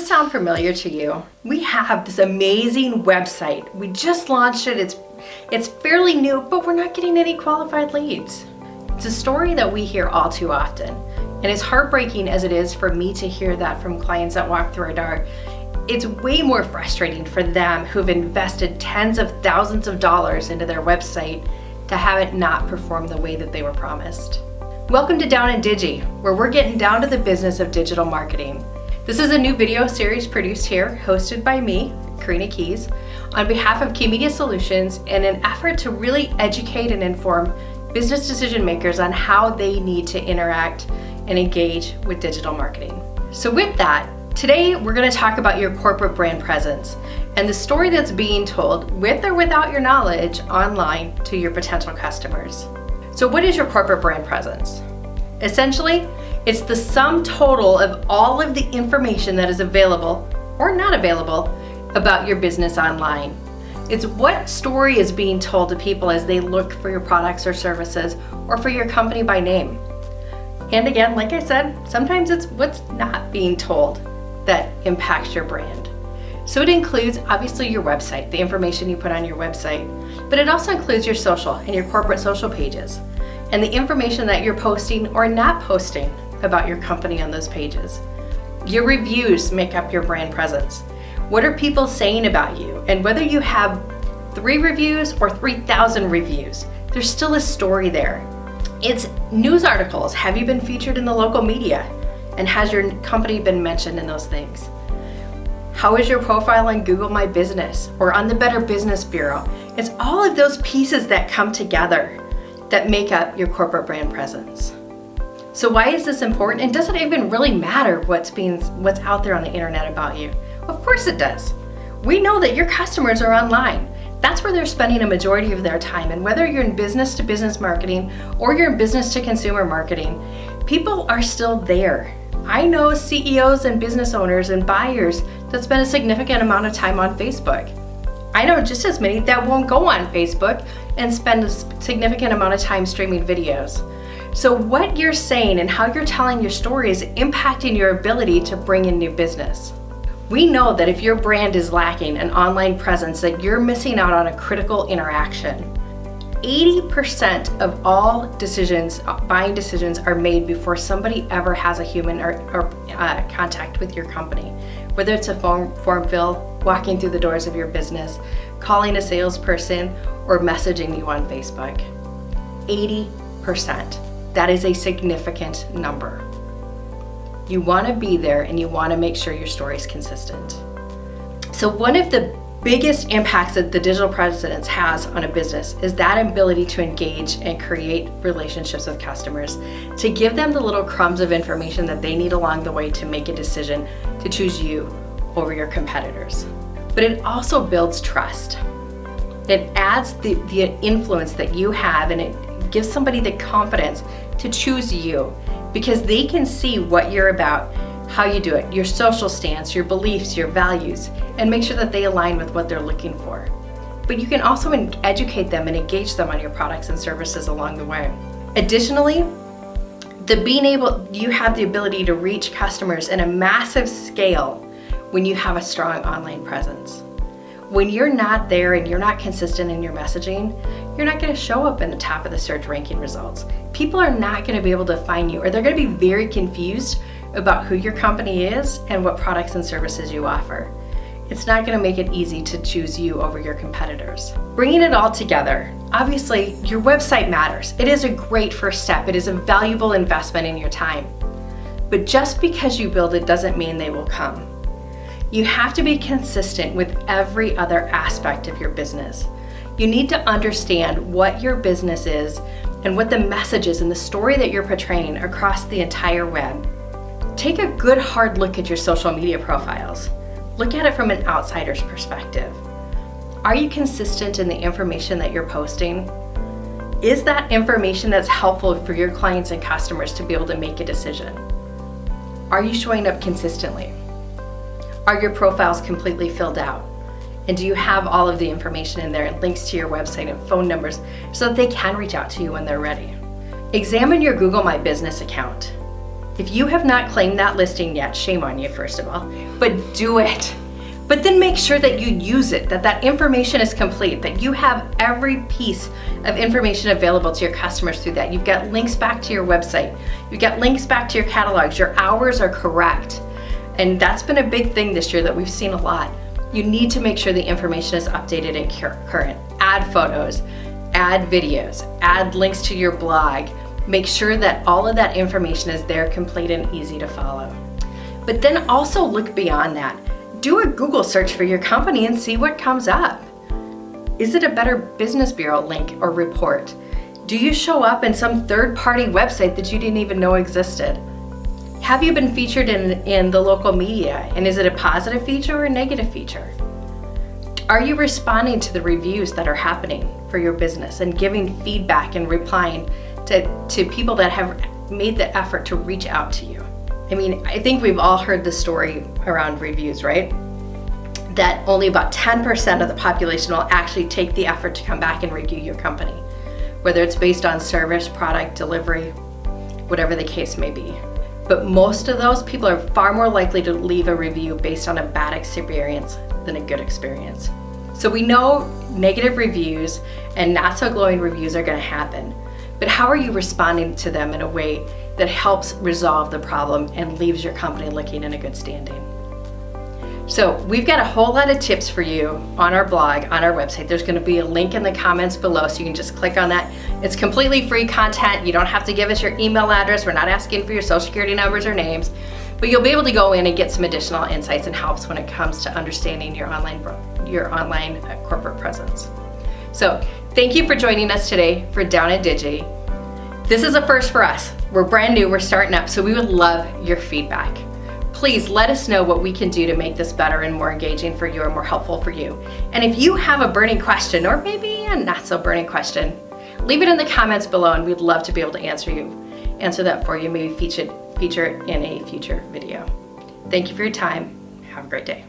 this sound familiar to you? We have this amazing website. We just launched it. It's fairly new, but we're not getting any qualified leads. It's a story that we hear all too often. And as heartbreaking as it is for me to hear that from clients that walk through our door, it's way more frustrating for them who've invested tens of thousands of dollars into their website to have it not perform the way that they were promised. Welcome to Down Digi, where we're getting down to the business of digital marketing. This is a new video series produced here, hosted by me, Korena Keys, on behalf of KeyMedia Solutions in an effort to really educate and inform business decision makers on how they need to interact and engage with digital marketing. So with that, today we're going to talk about your corporate brand presence and the story that's being told with or without your knowledge online to your potential customers. So what is your corporate brand presence? Essentially, it's the sum total of all of the information that is available or not available about your business online. It's what story is being told to people as they look for your products or services or for your company by name. And again, like I said, sometimes it's what's not being told that impacts your brand. So it includes obviously your website, the information you put on your website, but it also includes your social and your corporate social pages and the information that you're posting or not posting about your company on those pages. Your reviews make up your brand presence. What are people saying about you? And whether you have 3 reviews or 3,000 reviews, there's still a story there. It's news articles. Have you been featured in the local media? And has your company been mentioned in those things? How is your profile on Google My Business or on the Better Business Bureau? It's all of those pieces that come together that make up your corporate brand presence. So why is this important? And does it even really matter what's out there on the internet about you? Of course it does. We know that your customers are online. That's where they're spending a majority of their time. And whether you're in business to business marketing or you're in business to consumer marketing, people are still there. I know CEOs and business owners and buyers that spend a significant amount of time on Facebook. I know just as many that won't go on Facebook and spend a significant amount of time streaming videos. So what you're saying and how you're telling your story is impacting your ability to bring in new business. We know that if your brand is lacking an online presence, that you're missing out on a critical interaction. 80% of all decisions, buying decisions, are made before somebody ever has a human or contact with your company. Whether it's a form fill, walking through the doors of your business, calling a salesperson, or messaging you on Facebook. 80%. That is a significant number. You want to be there and you want to make sure your story is consistent. So one of the biggest impacts that the digital presence has on a business is that ability to engage and create relationships with customers, to give them the little crumbs of information that they need along the way to make a decision to choose you over your competitors. But it also builds trust. It adds the influence that you have, and it gives somebody the confidence to choose you because they can see what you're about, how you do it, your social stance, your beliefs, your values, and make sure that they align with what they're looking for. But you can also educate them and engage them on your products and services along the way. Additionally, you have the ability to reach customers in a massive scale when you have a strong online presence. When you're not there and you're not consistent in your messaging, you're not going to show up in the top of the search ranking results. People are not going to be able to find you, or they're going to be very confused about who your company is and what products and services you offer. It's not going to make it easy to choose you over your competitors. Bringing it all together, obviously your website matters. It is a great first step. It is a valuable investment in your time. But just because you build it doesn't mean they will come. You have to be consistent with every other aspect of your business. You need to understand what your business is and what the message is and the story that you're portraying across the entire web. Take a good hard look at your social media profiles. Look at it from an outsider's perspective. Are you consistent in the information that you're posting? Is that information that's helpful for your clients and customers to be able to make a decision? Are you showing up consistently? Are your profiles completely filled out? And do you have all of the information in there and links to your website and phone numbers so that they can reach out to you when they're ready? Examine your Google My Business account. If you have not claimed that listing yet, shame on you, first of all, but do it. But then make sure that you use it, that information is complete, that you have every piece of information available to your customers through that. You've got links back to your website. You've got links back to your catalogs. Your hours are correct. And that's been a big thing this year that we've seen a lot. You need to make sure the information is updated and current. Add photos, add videos, add links to your blog. Make sure that all of that information is there, complete and easy to follow. But then also look beyond that. Do a Google search for your company and see what comes up. Is it a Better Business Bureau link or report? Do you show up in some third-party website that you didn't even know existed? Have you been featured in the local media, and is it a positive feature or a negative feature? Are you responding to the reviews that are happening for your business and giving feedback and replying to people that have made the effort to reach out to you? I mean, I think we've all heard the story around reviews, right? That only about 10% of the population will actually take the effort to come back and review your company, whether it's based on service, product, delivery, whatever the case may be. But most of those people are far more likely to leave a review based on a bad experience than a good experience. So we know negative reviews and not so glowing reviews are going to happen, but how are you responding to them in a way that helps resolve the problem and leaves your company looking in a good standing? So we've got a whole lot of tips for you on our blog, on our website. There's going to be a link in the comments below, so you can just click on that. It's completely free content. You don't have to give us your email address. We're not asking for your social security numbers or names, but you'll be able to go in and get some additional insights and helps when it comes to understanding your online corporate presence. So thank you for joining us today for Down Digi. This is a first for us. We're brand new, we're starting up, so we would love your feedback. Please let us know what we can do to make this better and more engaging for you or more helpful for you. And if you have a burning question, or maybe a not so burning question, leave it in the comments below and we'd love to be able to answer that for you, maybe feature it in a future video. Thank you for your time. Have a great day.